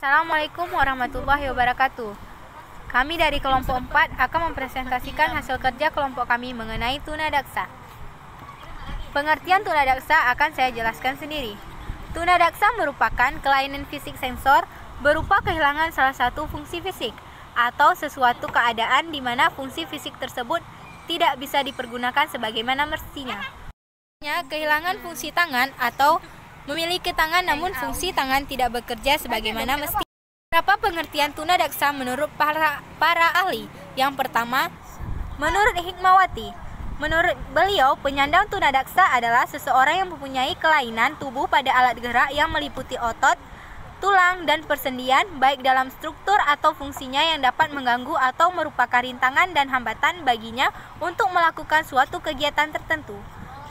Assalamualaikum warahmatullahi wabarakatuh. Kami dari kelompok 4 akan mempresentasikan hasil kerja kelompok kami mengenai tunadaksa. Pengertian tunadaksa akan saya jelaskan sendiri. Tunadaksa merupakan kelainan fisik sensor berupa kehilangan salah satu fungsi fisik atau sesuatu keadaan di mana fungsi fisik tersebut tidak bisa dipergunakan sebagaimana mestinya. Kehilangan fungsi tangan atau memiliki tangan namun fungsi tangan tidak bekerja sebagaimana mesti. Beberapa pengertian tunadaksa menurut para ahli. Yang pertama, menurut Hikmawati. Menurut beliau, penyandang tunadaksa adalah seseorang yang mempunyai kelainan tubuh pada alat gerak yang meliputi otot, tulang, dan persendian, baik dalam struktur atau fungsinya yang dapat mengganggu atau merupakan rintangan dan hambatan baginya untuk melakukan suatu kegiatan tertentu.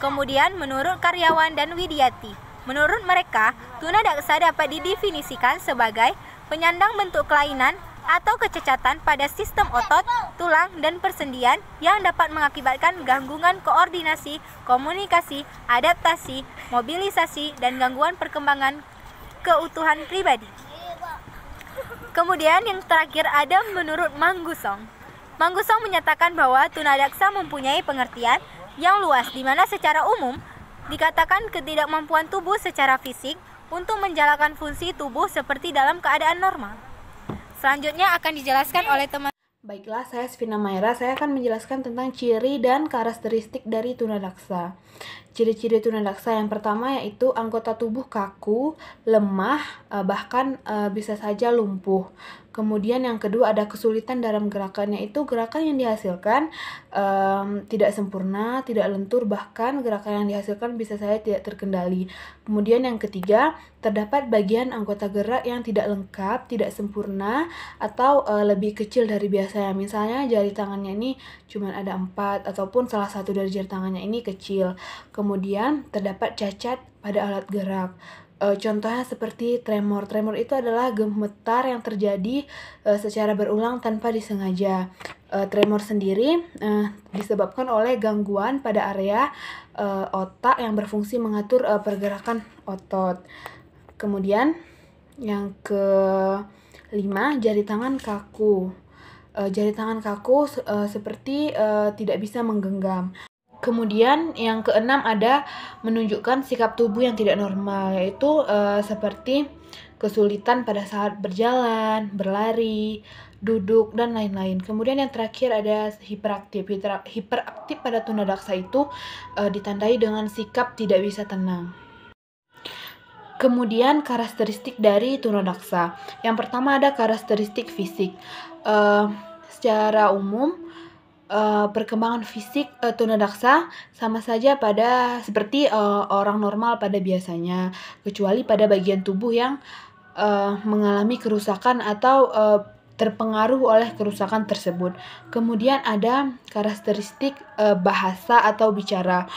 Kemudian, menurut Karyawan dan Widiati, menurut mereka, tunadaksa dapat didefinisikan sebagai penyandang bentuk kelainan atau kecacatan pada sistem otot, tulang, dan persendian yang dapat mengakibatkan gangguan koordinasi, komunikasi, adaptasi, mobilisasi, dan gangguan perkembangan keutuhan pribadi. Kemudian yang terakhir ada menurut Manggusong. Manggusong menyatakan bahwa tunadaksa mempunyai pengertian yang luas di mana secara umum dikatakan ketidakmampuan tubuh secara fisik untuk menjalankan fungsi tubuh seperti dalam keadaan normal. Selanjutnya akan dijelaskan oleh teman. Baiklah, saya Svina Maira. Saya akan menjelaskan tentang ciri dan karakteristik dari tunadaksa. Ciri-ciri tunadaksa yang pertama yaitu anggota tubuh kaku, lemah, bahkan bisa saja lumpuh. Kemudian yang kedua ada kesulitan dalam gerakannya, itu gerakan yang dihasilkan tidak sempurna, tidak lentur, bahkan gerakan yang dihasilkan bisa saja tidak terkendali. Kemudian yang ketiga, terdapat bagian anggota gerak yang tidak lengkap, tidak sempurna, atau lebih kecil dari biasanya. Misalnya jari tangannya ini cuma ada 4, ataupun salah satu dari jari tangannya ini kecil. Kemudian terdapat cacat pada alat gerak. Contohnya seperti tremor. Tremor itu adalah gemetar yang terjadi secara berulang tanpa disengaja. Tremor sendiri disebabkan oleh gangguan pada area otak yang berfungsi mengatur pergerakan otot. Kemudian yang kelima, jari tangan kaku. Jari tangan kaku seperti tidak bisa menggenggam. Kemudian yang keenam ada menunjukkan sikap tubuh yang tidak normal, yaitu seperti kesulitan pada saat berjalan, berlari, duduk, dan lain-lain. Kemudian yang terakhir ada hiperaktif. Hiperaktif pada tunadaksa itu ditandai dengan sikap tidak bisa tenang. Kemudian karakteristik dari tunadaksa. Yang pertama ada karakteristik fisik. Secara umum perkembangan fisik tunadaksa sama saja seperti orang normal pada biasanya, kecuali pada bagian tubuh yang mengalami kerusakan atau terpengaruh oleh kerusakan tersebut. Kemudian ada karakteristik bahasa atau bicara.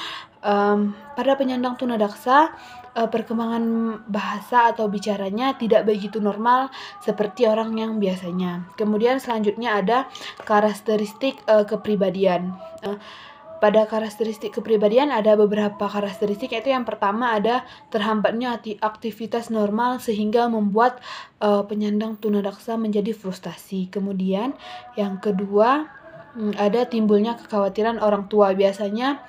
Pada penyandang tunadaksa, perkembangan bahasa atau bicaranya tidak begitu normal seperti orang yang biasanya. Kemudian selanjutnya ada karakteristik kepribadian. Pada karakteristik kepribadian ada beberapa karakteristik, yaitu yang pertama ada terhambatnya aktivitas normal sehingga membuat penyandang tunadaksa menjadi frustasi. Kemudian yang kedua ada timbulnya kekhawatiran orang tua, biasanya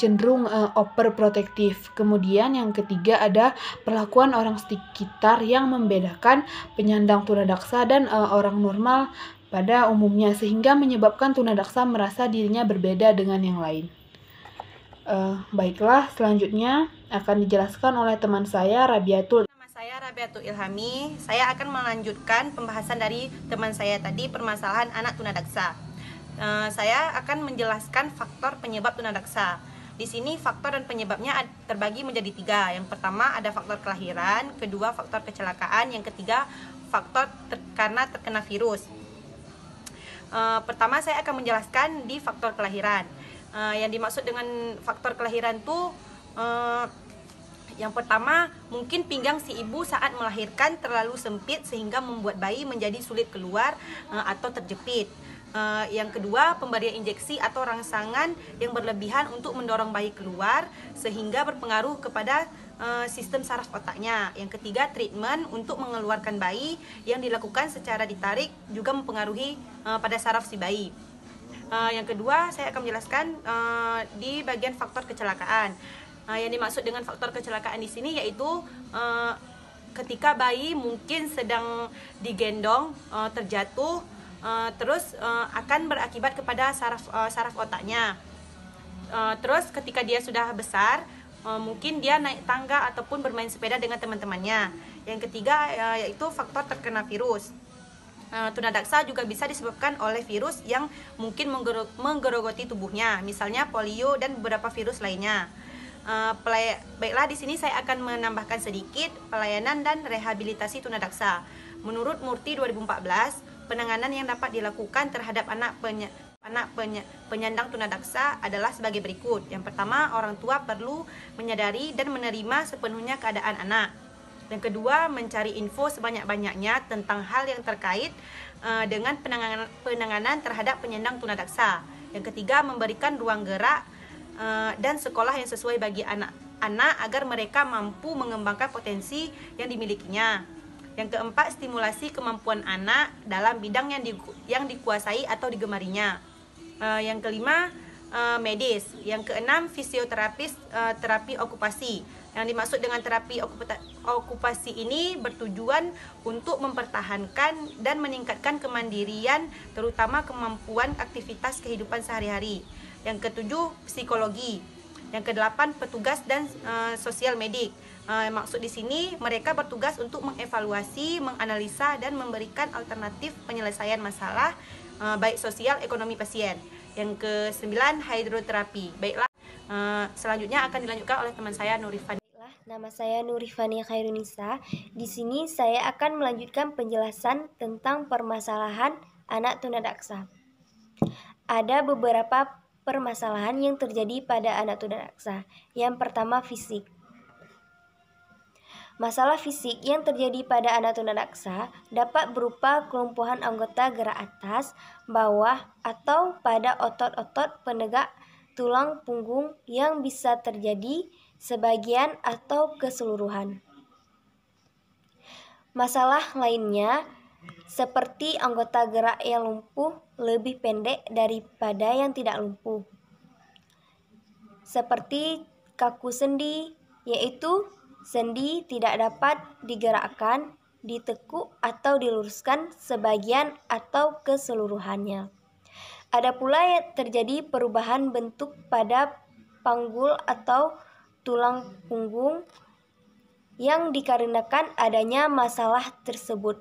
cenderung overprotektif. Kemudian yang ketiga ada perlakuan orang sekitar yang membedakan penyandang tunadaksa dan orang normal pada umumnya, sehingga menyebabkan tunadaksa merasa dirinya berbeda dengan yang lain. Baiklah, selanjutnya akan dijelaskan oleh teman saya Rabiatul. Nama saya Rabiatul Ilhami. Saya akan melanjutkan pembahasan dari teman saya tadi, permasalahan anak tunadaksa. Saya akan menjelaskan faktor penyebab tunadaksa. Di sini faktor dan penyebabnya terbagi menjadi 3. Yang pertama ada faktor kelahiran, kedua faktor kecelakaan, yang ketiga faktor karena terkena virus. Pertama saya akan menjelaskan di faktor kelahiran. Yang dimaksud dengan faktor kelahiran itu yang pertama, mungkin pinggang si ibu saat melahirkan terlalu sempit sehingga membuat bayi menjadi sulit keluar atau terjepit. Yang kedua, pemberian injeksi atau rangsangan yang berlebihan untuk mendorong bayi keluar sehingga berpengaruh kepada sistem saraf otaknya. Yang ketiga, treatment untuk mengeluarkan bayi yang dilakukan secara ditarik juga mempengaruhi pada saraf si bayi. Yang kedua, saya akan menjelaskan di bagian faktor kecelakaan. Yang dimaksud dengan faktor kecelakaan di sini yaitu ketika bayi mungkin sedang digendong, terjatuh, terus akan berakibat kepada saraf otaknya. Terus ketika dia sudah besar, mungkin dia naik tangga ataupun bermain sepeda dengan teman-temannya. Yang ketiga yaitu faktor terkena virus. Tunadaksa juga bisa disebabkan oleh virus yang mungkin menggerogoti tubuhnya, misalnya polio dan beberapa virus lainnya. Baiklah, di sini saya akan menambahkan sedikit pelayanan dan rehabilitasi tunadaksa. Menurut Murti 2014, penanganan yang dapat dilakukan terhadap anak penyandang tunadaksa adalah sebagai berikut. Yang pertama, orang tua perlu menyadari dan menerima sepenuhnya keadaan anak. Yang kedua, mencari info sebanyak-banyaknya tentang hal yang terkait dengan penanganan terhadap penyandang tunadaksa. Yang ketiga, memberikan ruang gerak dan sekolah yang sesuai bagi anak-anak agar mereka mampu mengembangkan potensi yang dimilikinya. Yang keempat, stimulasi kemampuan anak dalam bidang yang dikuasai atau digemarinya. Yang kelima, medis. Yang keenam, fisioterapis, terapi okupasi. Yang dimaksud dengan terapi okupasi ini bertujuan untuk mempertahankan dan meningkatkan kemandirian, terutama kemampuan aktivitas kehidupan sehari-hari. Yang ketujuh, psikologi. Yang kedelapan, petugas dan sosial medik. Maksud di sini mereka bertugas untuk mengevaluasi, menganalisa dan memberikan alternatif penyelesaian masalah baik sosial ekonomi pasien. Yang kesembilan, hidroterapi. Baiklah, selanjutnya akan dilanjutkan oleh teman saya Nurifani. Nama saya Nurifani Khairunisa. Di sini saya akan melanjutkan penjelasan tentang permasalahan anak tunadaksa. Ada beberapa permasalahan yang terjadi pada anak tunadaksa. Yang pertama, fisik. Masalah fisik yang terjadi pada anak tunadaksa dapat berupa kelumpuhan anggota gerak atas, bawah, atau pada otot-otot penegak tulang punggung yang bisa terjadi sebagian atau keseluruhan. Masalah lainnya seperti anggota gerak yang lumpuh lebih pendek daripada yang tidak lumpuh. Seperti kaku sendi, yaitu sendi tidak dapat digerakkan, ditekuk atau diluruskan sebagian atau keseluruhannya. Ada pula yang terjadi perubahan bentuk pada panggul atau tulang punggung yang dikarenakan adanya masalah tersebut.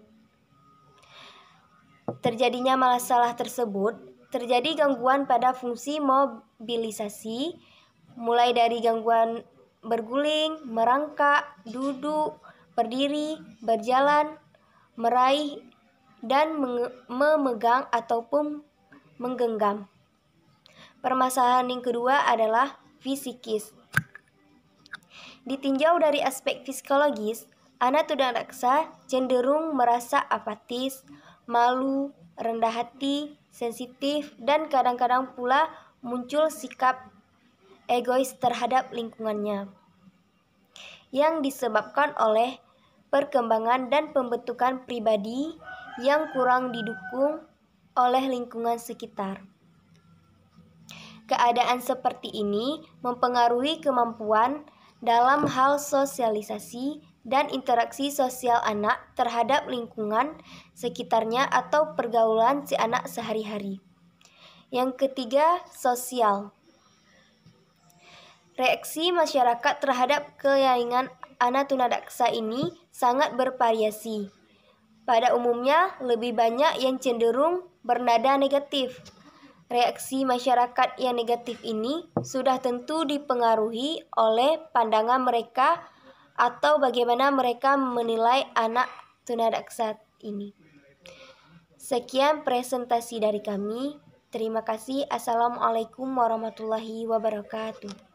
Terjadinya masalah tersebut terjadi gangguan pada fungsi mobilisasi, mulai dari gangguan berguling, merangkak, duduk, berdiri, berjalan, meraih, dan memegang ataupun menggenggam. Permasalahan yang kedua adalah fisikis. Ditinjau dari aspek psikologis, anak tunadaksa cenderung merasa apatis, malu, rendah hati, sensitif, dan kadang-kadang pula muncul sikap egois terhadap lingkungannya yang disebabkan oleh perkembangan dan pembentukan pribadi yang kurang didukung oleh lingkungan sekitar. Keadaan seperti ini mempengaruhi kemampuan dalam hal sosialisasi dan interaksi sosial anak terhadap lingkungan sekitarnya atau pergaulan si anak sehari-hari. Yang ketiga, sosial. Reaksi masyarakat terhadap keyaingan anak tunadaksa ini sangat bervariasi. Pada umumnya, lebih banyak yang cenderung bernada negatif. Reaksi masyarakat yang negatif ini sudah tentu dipengaruhi oleh pandangan mereka atau bagaimana mereka menilai anak tunadaksa ini. Sekian presentasi dari kami. Terima kasih. Assalamualaikum warahmatullahi wabarakatuh.